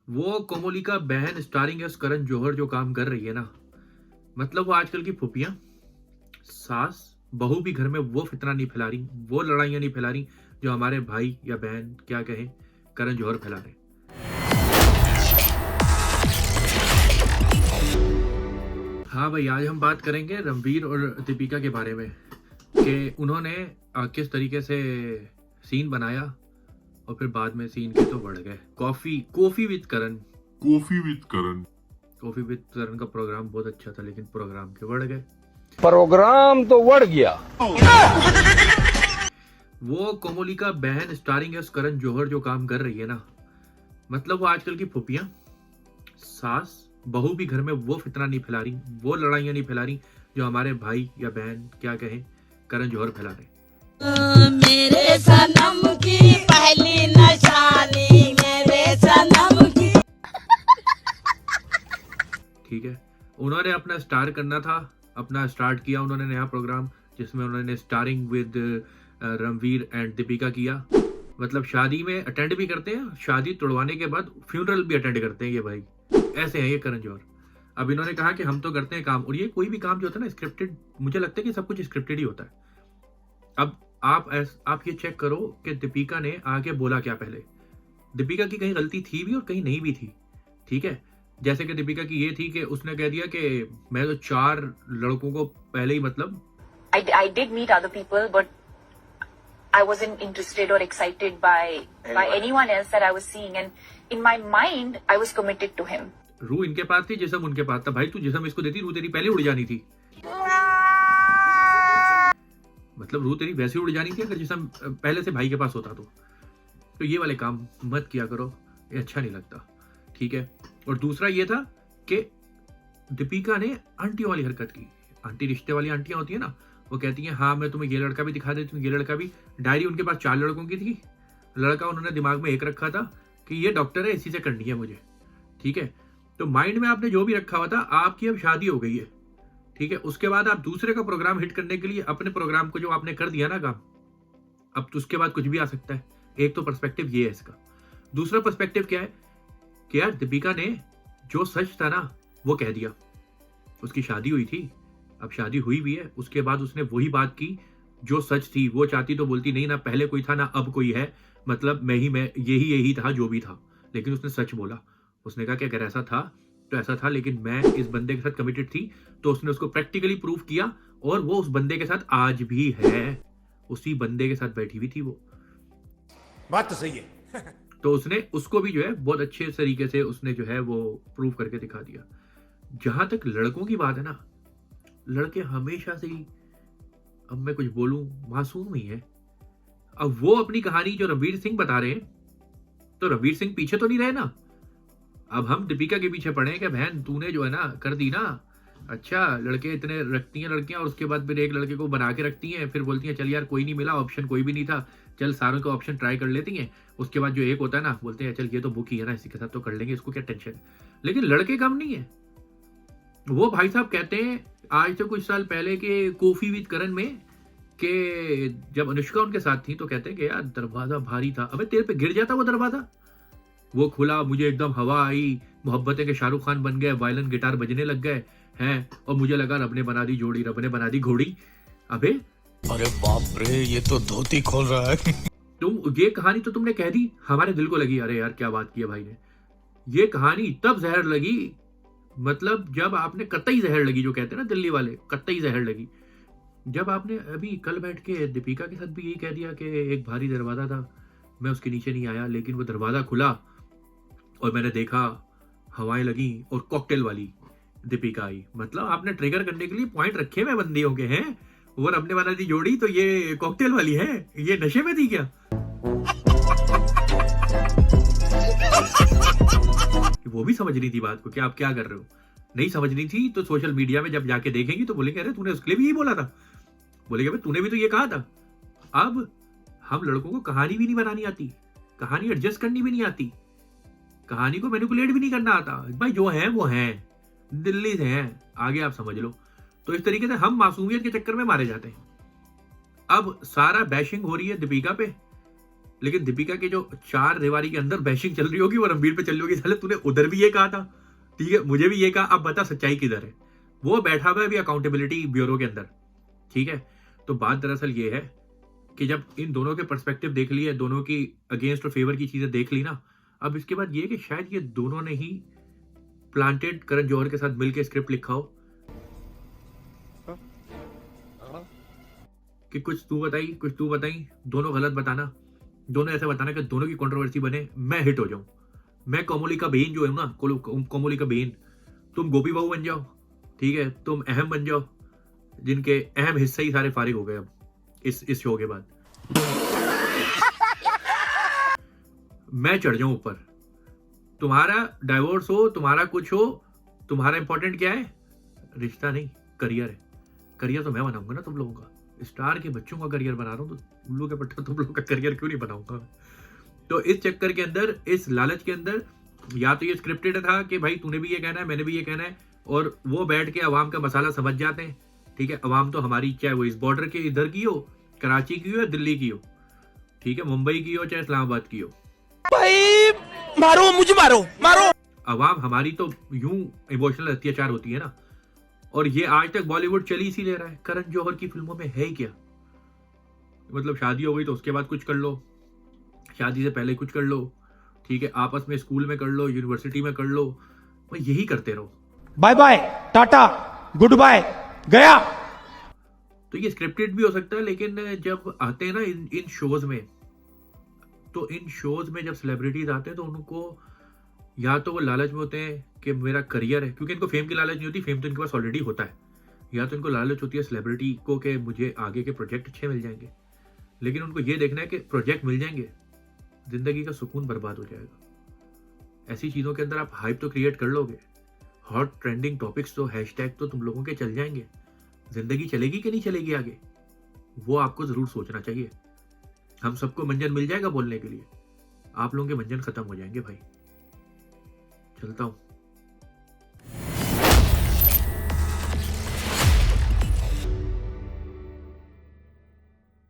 वो कोमोलिका बहन starring S Karan Johar जो काम कर रही है ना, मतलब वो आजकल की फूफियां, सास, बहू भी घर में वो फितना नहीं फैला रही, वो लड़ाइयां नहीं फैला रही जो हमारे भाई या बहन क्या कहें करण जौहर फैला रहे। हाँ भाई, आज हम बात करेंगे रणवीर और दीपिका के बारे में कि उन्होंने किस तरीके से सीन बनाया और फिर बाद में सीन के तो बढ़ गए। Coffee with Karan coffee with Karan का प्रोग्राम बहुत अच्छा था, लेकिन प्रोग्राम के बढ़ गए। प्रोग्राम तो बढ़ गया। वो कोमोलिका बहन स्टारिंग एस करण जौहर जो काम कर रही है ना, मतलब वो आजकल की फूफियां, सास, बहू भी घर में वो फितना नहीं फैला रही, वो लड़ाइयां नहीं फैला रही जो हमारे भाई या बहन क्या कहें करण जौहर फैला रहे। मेरे सनम की पहली निशानी मेरे सनम की। ठीक है, उन्होंने अपना स्टार करना था, अपना स्टार्ट किया उन्होंने नया प्रोग्राम जिसमें उन्होंने starring with Ranveer and Deepika किया। मतलब शादी में अटेंड भी करते हैं, शादी तोड़वाने के बाद फ्यूनरल भी अटेंड करते हैं ये भाई, ऐसे हैं ये करण जौहर। अब इन्होंने कहा कि हम तो करते हैं काम, और ये कोई भी काम जो होता है ना स्क्रिप्टेड, मुझे लगता है कि सब कुछ स्क्रिप्टेड ही होता है। अब आप ये चेक करो कि दीपिका ने आगे बोला क्या पहले। दीपिका की कहीं गलती थी भी और कहीं नहीं भी थी, ठीक है। जैसे कि दीपिका की ये थी कि उसने कह दिया कि मैं तो 4 लड़कों को पहले ही मतलब I did meet other people, but I wasn't interested or excited by anyone else that I was seeing, and in my mind, I was committed to him. रूह इनके पास थी, जिसम उनके पास था। भाई तू जिसम इसको देती, रूह तेरी पहले उड़ जानी थी। मतलब रूह तेरी वैसे उड़ जानी थी अगर जिसम पहले से भाई के पास होता तो ये वाले काम मत किया करो, ये अच्छा नहीं लगता, ठीक है। और दूसरा ये था कि दीपिका ने आंटी वाली हरकत की। आंटी रिश्ते वाली आंटियां होती है ना, वो कहती हैं हाँ मैं तुम्हें ये लड़का भी दिखा देती हूँ, ये लड़का भी। डायरी उनके पास 4 लड़कों की थी, लड़का उन्होंने दिमाग में एक रखा था कि ये डॉक्टर है, इसी से करनी है मुझे, ठीक है। तो माइंड में आपने जो भी रखा हुआ था, आपकी अब शादी हो गई है, ठीक है। उसके बाद आप दूसरे का प्रोग्राम हिट करने के लिए अपने प्रोग्राम को जो आपने कर दिया ना काम, अब तो उसके बाद कुछ भी आ सकता है। एक तो पर्सपेक्टिव ये है इसका। दूसरा पर्सपेक्टिव क्या है कि यार दीपिका ने जो सच था ना वो कह दिया। उसकी शादी हुई थी, अब शादी हुई भी है, उसके बाद उसने वही बात की जो सच थी। वो चाहती तो बोलती नहीं ना पहले कोई था ना अब कोई है, मतलब मैं यही था जो भी था, लेकिन उसने सच बोला। उसने कहा कि अगर ऐसा था तो ऐसा था, लेकिन मैं इस बंदे के साथ कमिटेड थी। तो उसने उसको प्रैक्टिकली प्रूव किया, और वो उस बंदे के साथ आज भी है, उसी बंदे के साथ बैठी हुई थी वो। बात तो सही है। तो उसने उसको भी जो है बहुत अच्छे तरीके से उसने जो है वो प्रूव करके दिखा दिया। जहां तक लड़कों की बात है ना, लड़के हमेशा से ही, अब मैं कुछ बोलूं, मासूम ही है। अब वो अपनी कहानी जो रणवीर सिंह बता रहे हैं, तो रणवीर सिंह पीछे तो नहीं रहे ना। अब हम दीपिका के पीछे पड़े कि बहन तूने जो है ना कर दी ना, अच्छा लड़के इतने रखती हैं लड़कियां, और उसके बाद फिर एक लड़के को बना के रखती हैं, फिर बोलती हैं चल यार कोई नहीं मिला, ऑप्शन कोई भी नहीं था, चल सारों का ऑप्शन ट्राई कर लेती हैं। उसके बाद जो एक होता है ना, बोलते हैं चल ये तो बुक ही है ना, इसी के साथ तो कर लेंगे, इसको क्या टेंशन। लेकिन लड़के कम नहीं है। वो भाई साहब कहते हैं आज तो कुछ साल पहले के कॉफी विद करण में कि जब अनुष्का उनके साथ थी तो कहते हैं कि यार दरवाजा भारी था। अबे तेरे पे गिर जाता वो दरवाजा, वो खुला, मुझे एकदम हवा आई, मोहब्बतें के शाहरुख खान बन गए, वायलिन गिटार बजने लग गए हैं, और मुझे लगा रब ने बना दी जोड़ी, रब ने बना दी घोड़ी। अबे अरे बाप रे, ये तो धोती खोल रहा है। तुम ये कहानी तो तुमने कह दी, हमारे दिल को लगी। अरे यार क्या बात की है भाई ने, ये कहानी तब जहर लगी, मतलब जब आपने कतई जहर लगी, जो कहते हैं ना दिल्ली वाले, कतई जहर लगी, जब आपने अभी कल बैठ के दीपिका के साथ भी यही कह दिया कि एक भारी दरवाजा था, मैं उसके नीचे नहीं आया, लेकिन वो दरवाजा खुला और मैंने देखा, हवाएं लगी और कॉकटेल वाली दीपिका आई। मतलब आपने ट्रिगर करने के लिए पॉइंट रखे हुए बंदियों के हैं। वो रब ने बना दी जोड़ी, तो ये कॉकटेल वाली है, ये नशे में थी क्या? वो भी समझ रही थी बात को कि आप क्या कर रहे हो। नहीं समझनी थी तो सोशल मीडिया में जब जाके देखेंगी तो बोलेंगे अरे तूने उसके लिए भी यही बोला था, बोलेंगे भाई तूने भी तो ये कहा था। अब हम लड़कों को कहानी भी नहीं बनानी आती, कहानी एडजस्ट करनी भी नहीं आती, कहानी को मैनिपुलेट भी नहीं करना आता। भाई जो है वो है, दिल्ली से हैं, आगे आप समझ लो। तो इस तरीके से हम मासूमियत के चक्कर में मारे जाते हैं। अब सारा बैशिंग हो रही है दीपिका पे, लेकिन दीपिका के जो 4 दीवारी के अंदर बैशिंग चल रही होगी वो रणबीर पे चल रही होगी, साले तूने उधर भी ये कहा था, ठीक है, मुझे भी ये कहा, अब बता सच्चाई किधर है। वो बैठा हुआ है अभी अकाउंटेबिलिटी ब्यूरो के अंदर, ठीक है। तो बात दरअसल ये है कि जब इन दोनों के पर्सपेक्टिव देख लिए, दोनों की अगेंस्ट और फेवर की चीजें देख ली ना, अब इसके बाद ये कि शायद ये दोनों ने ही प्लांटेड करण जौहर के साथ मिलकर स्क्रिप्ट लिखा हो कि कुछ तू बताई, दोनों गलत बताना, दोनों ऐसा बताना कि दोनों की कंट्रोवर्सी बने, मैं हिट हो जाऊं, मैं कोमोली का बहन जो है ना, कोमोली का बहन, तुम गोपी बहू बन जाओ, ठीक है, तुम अहम बन जाओ, जिनके अहम हिस्से ही सारे फारिग हो गए अब इस शो के बाद। मैं चढ़ जाऊं ऊपर, तुम्हारा डाइवोर्स हो, तुम्हारा कुछ हो, तुम्हारा इंपॉर्टेंट क्या है? रिश्ता नहीं, करियर है। करियर तो मैं बनाऊंगा ना तुम लोगों का, स्टार के बच्चों का करियर बना रहा हूं, तो तुम लोग के पट्टा तुम लोग का करियर क्यों नहीं बनाऊंगा? तो इस चक्कर के अंदर, इस लालच के अंदर, या तो ये स्क्रिप्टेड था कि भाई तूने भी ये कहना है, मैंने भी ये कहना है, और वो बैठ के अवाम का मसाला समझ जाते हैं, ठीक है। अवाम तो हमारी, चाहे वो इस बॉर्डर के इधर की हो, कराची की हो या दिल्ली की हो, ठीक है, मुंबई की हो चाहे इस्लामाबाद की हो, भाई मारो मुझे, मारो। अवाम हमारी तो यूं इमोशनल अत्याचार होती है ना। और ये आज तक बॉलीवुड चली इसी ले रहा है। करण जौहर की फिल्मों में है क्या? मतलब शादी हो गई तो उसके बाद कुछ कर लो, शादी से पहले कुछ कर लो, ठीक है, आपस में स्कूल में कर लो, यूनिवर्सिटी में कर लो, भाई यही करते रहो। Bye bye, tata, goodbye, गया। तो ये स्क्रिप्टेड भी हो सकता है, लेकिन जब आते हैं ना इन शोज में, तो इन शोज में जब सेलिब्रिटीज आते हैं तो उनको या तो वो लालच में होते हैं कि मेरा करियर है, क्योंकि इनको फेम की लालच नहीं होती, फेम तो इनके पास ऑलरेडी होता है, या तो इनको लालच होती है सेलिब्रिटी को कि मुझे आगे के प्रोजेक्ट अच्छे मिल जाएंगे, लेकिन उनको ये देखना है कि प्रोजेक्ट मिल जाएंगे, जिंदगी का सुकून बर्बाद हो जाएगा। ऐसी चीजों के अंदर आप हाइप तो क्रिएट कर लोगे, हॉट ट्रेंडिंग टॉपिक्स तो, हैशटैग तो तुम लोगों के चल जाएंगे, जिंदगी चलेगी कि नहीं चलेगी आगे, वो आपको जरूर सोचना चाहिए। हम सबको मंजन मिल जाएगा बोलने के लिए, आप लोगों के मंजन खत्म हो जाएंगे भाई। चलता हूं।